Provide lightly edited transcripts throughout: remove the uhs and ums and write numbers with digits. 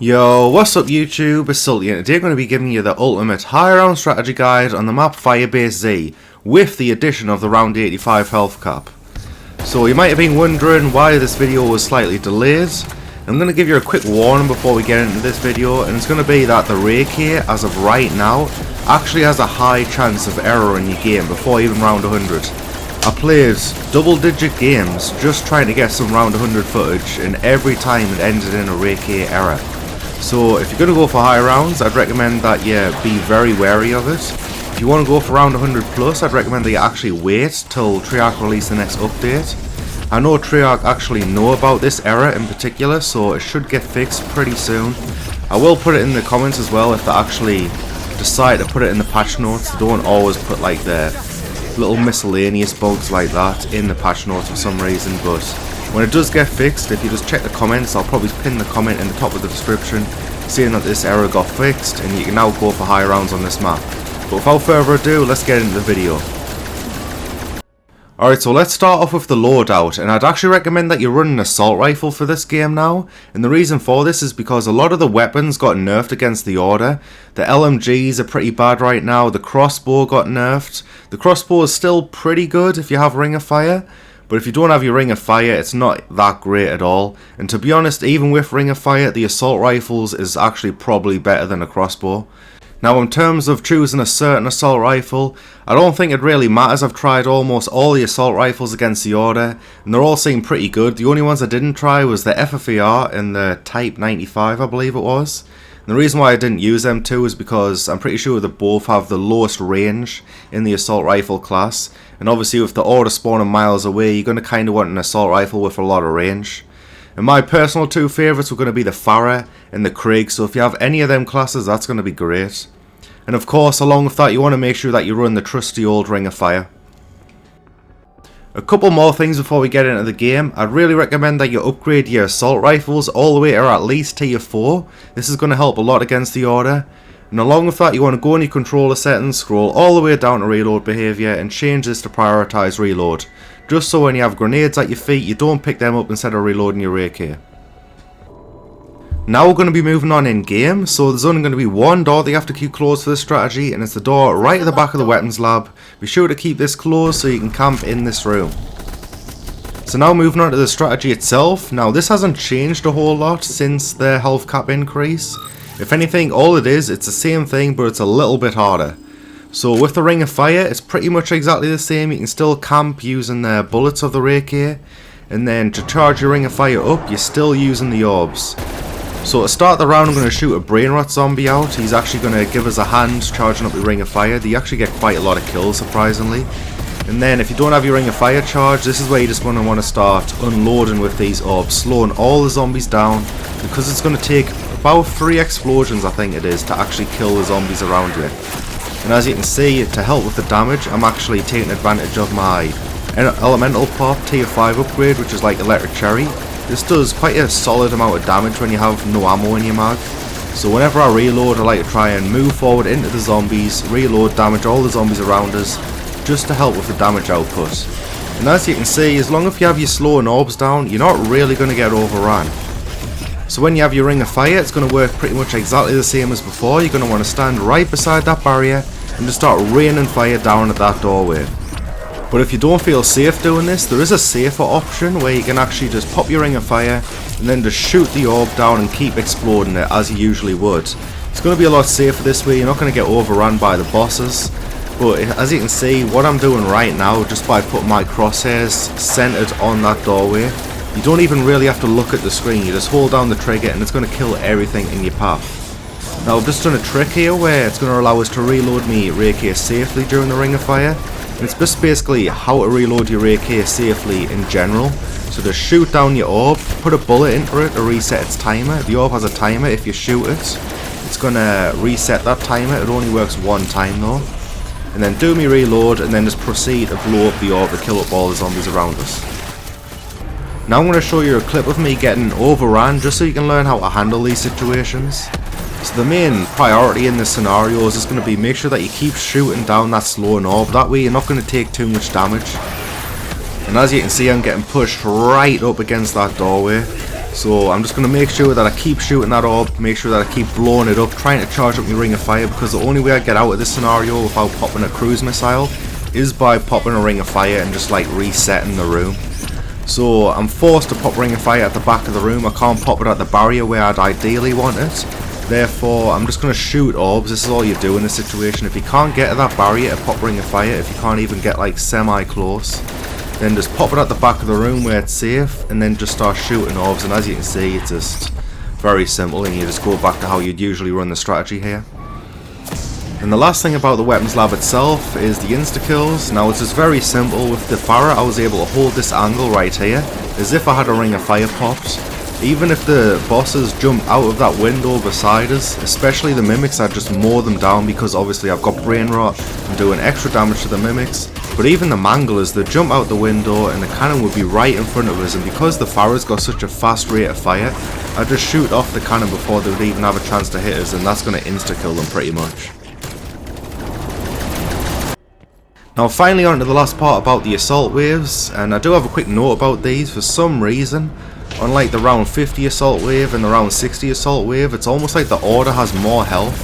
Yo, what's up YouTube, it's Sulty, and today I'm going to be giving you the ultimate high round strategy guide on the map Firebase Z, with the addition of the round 85 health cap. So you might have been wondering why this video was slightly delayed. I'm going to give you a quick warning before we get into this video, and it's going to be that the Reiki, as of right now, actually has a high chance of error in your game before even round 100. I played double-digit games just trying to get some round 100 footage, and every time it ended in a Reiki error. So if you're going to go for high rounds, I'd recommend that you be very wary of it. If you want to go for round 100 plus, I'd recommend that you actually wait till Treyarch release the next update. I know Treyarch actually know about this error in particular, so it should get fixed pretty soon. I will put it in the comments as well if they actually decide to put it in the patch notes. They don't always put like the little miscellaneous bugs like that in the patch notes for some reason, but when it does get fixed, if you just check the comments, I'll probably pin the comment in the top of the description saying that this error got fixed and you can now go for high rounds on this map. But without further ado, let's get into the video. Alright, so let's start off with the loadout, and I'd actually recommend that you run an assault rifle for this game now, and the reason for this is because a lot of the weapons got nerfed against the order. The LMGs are pretty bad right now, the crossbow got nerfed. The crossbow is still pretty good if you have Ring of Fire, but if you don't have your Ring of Fire, it's not that great at all. And to be honest, even with Ring of Fire, the assault rifles is actually probably better than a crossbow. Now in terms of choosing a certain assault rifle, I don't think it really matters. I've tried almost all the assault rifles against the order, and they're all seem pretty good. The only ones I didn't try was the FARA and the Type 95, I believe it was. And the reason why I didn't use them too is because I'm pretty sure they both have the lowest range in the assault rifle class. And obviously with the order spawning miles away, you're going to kind of want an assault rifle with a lot of range. And my personal two favourites were going to be the FARA and the Krieg, so if you have any of them classes, that's going to be great. And of course, along with that, you want to make sure that you run the trusty old Ring of Fire. A couple more things before we get into the game. I'd really recommend that you upgrade your assault rifles all the way to at least tier 4. This is going to help a lot against the order. And along with that, you want to go in your controller settings, scroll all the way down to reload behaviour and change this to prioritise reload. Just so when you have grenades at your feet, you don't pick them up instead of reloading your AK. Now we're going to be moving on in game, so there's only going to be one door that you have to keep closed for this strategy, and it's the door right at the back of the weapons lab. Be sure to keep this closed so you can camp in this room. So now moving on to the strategy itself. Now this hasn't changed a whole lot since the health cap increase. If anything, all it is, it's the same thing, but it's a little bit harder. So with the Ring of Fire, it's pretty much exactly the same. You can still camp using the bullets of the Reiki, and then to charge your Ring of Fire up, you're still using the orbs. So to start the round, I'm going to shoot a brain rot zombie out. He's actually going to give us a hand charging up the Ring of Fire. They actually get quite a lot of kills, surprisingly. And then if you don't have your Ring of Fire charge, this is where you just want to start unloading with these orbs, slowing all the zombies down, because it's going to take about 3 explosions, I think it is, to actually kill the zombies around you. And as you can see, to help with the damage, I'm actually taking advantage of my Elemental Pop tier 5 upgrade, which is like Electric Cherry. This does quite a solid amount of damage when you have no ammo in your mag. So whenever I reload, I like to try and move forward into the zombies, reload, damage all the zombies around us, just to help with the damage output. And as you can see, as long as you have your slowing orbs down, you're not really going to get overrun. So when you have your Ring of Fire, it's going to work pretty much exactly the same as before. You're going to want to stand right beside that barrier and just start raining fire down at that doorway. But if you don't feel safe doing this, there is a safer option where you can actually just pop your Ring of Fire and then just shoot the orb down and keep exploding it as you usually would. It's going to be a lot safer this way. You're not going to get overrun by the bosses. But as you can see, what I'm doing right now, just by putting my crosshairs centered on that doorway, you don't even really have to look at the screen. You just hold down the trigger and it's going to kill everything in your path. Now I've just done a trick here where it's going to allow us to reload me Reiki safely during the Ring of Fire. And it's just basically how to reload your AK safely in general. So just shoot down your orb, put a bullet into it to reset its timer. The orb has a timer. If you shoot it, it's going to reset that timer. It only works one time though. And then do me reload and then just proceed to blow up the orb to kill up all the zombies around us. Now I'm going to show you a clip of me getting overrun just so you can learn how to handle these situations. So the main priority in this scenario is just going to be make sure that you keep shooting down that slowing orb. That way you're not going to take too much damage. And as you can see, I'm getting pushed right up against that doorway. So I'm just going to make sure that I keep shooting that orb, make sure that I keep blowing it up, trying to charge up my ring of fire, because the only way I get out of this scenario without popping a cruise missile is by popping a ring of fire and just like resetting the room. So I'm forced to pop ring of fire at the back of the room. I can't pop it at the barrier where I'd ideally want it. Therefore, I'm just going to shoot orbs. This is all you do in this situation. If you can't get to that barrier to pop ring of fire, if you can't even get like semi-close, then just pop it at the back of the room where it's safe, and then just start shooting orbs. And as you can see, it's just very simple, and you just go back to how you'd usually run the strategy here. And the last thing about the weapons lab itself is the insta-kills. Now it's just very simple. With the FARA, I was able to hold this angle right here, as if I had a ring of fire popped. Even if the bosses jump out of that window beside us, especially the mimics, I just mow them down, because obviously I've got brain rot, I'm doing extra damage to the mimics. But even the manglers, they jump out the window and the cannon would be right in front of us, and because the FARA's got such a fast rate of fire, I just shoot off the cannon before they would even have a chance to hit us, and that's going to insta-kill them pretty much. Now finally on to the last part about the assault waves, and I do have a quick note about these. For some reason, unlike the round 50 assault wave and the round 60 assault wave, it's almost like the order has more health.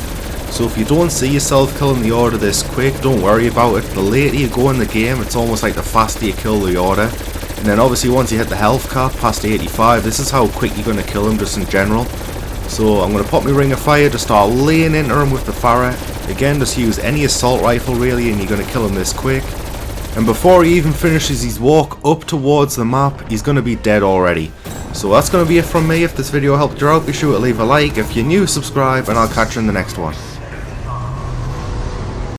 So if you don't see yourself killing the order this quick, don't worry about it. The later you go in the game, it's almost like the faster you kill the order. And then obviously once you hit the health cap past 85, this is how quick you're going to kill them just in general. So I'm going to pop my ring of fire to start laying into him with the FARA. Again, just use any assault rifle really, and you're going to kill him this quick. And before he even finishes his walk up towards the map, he's going to be dead already. So that's going to be it from me. If this video helped you out, be sure to leave a like. If you're new, subscribe, and I'll catch you in the next one.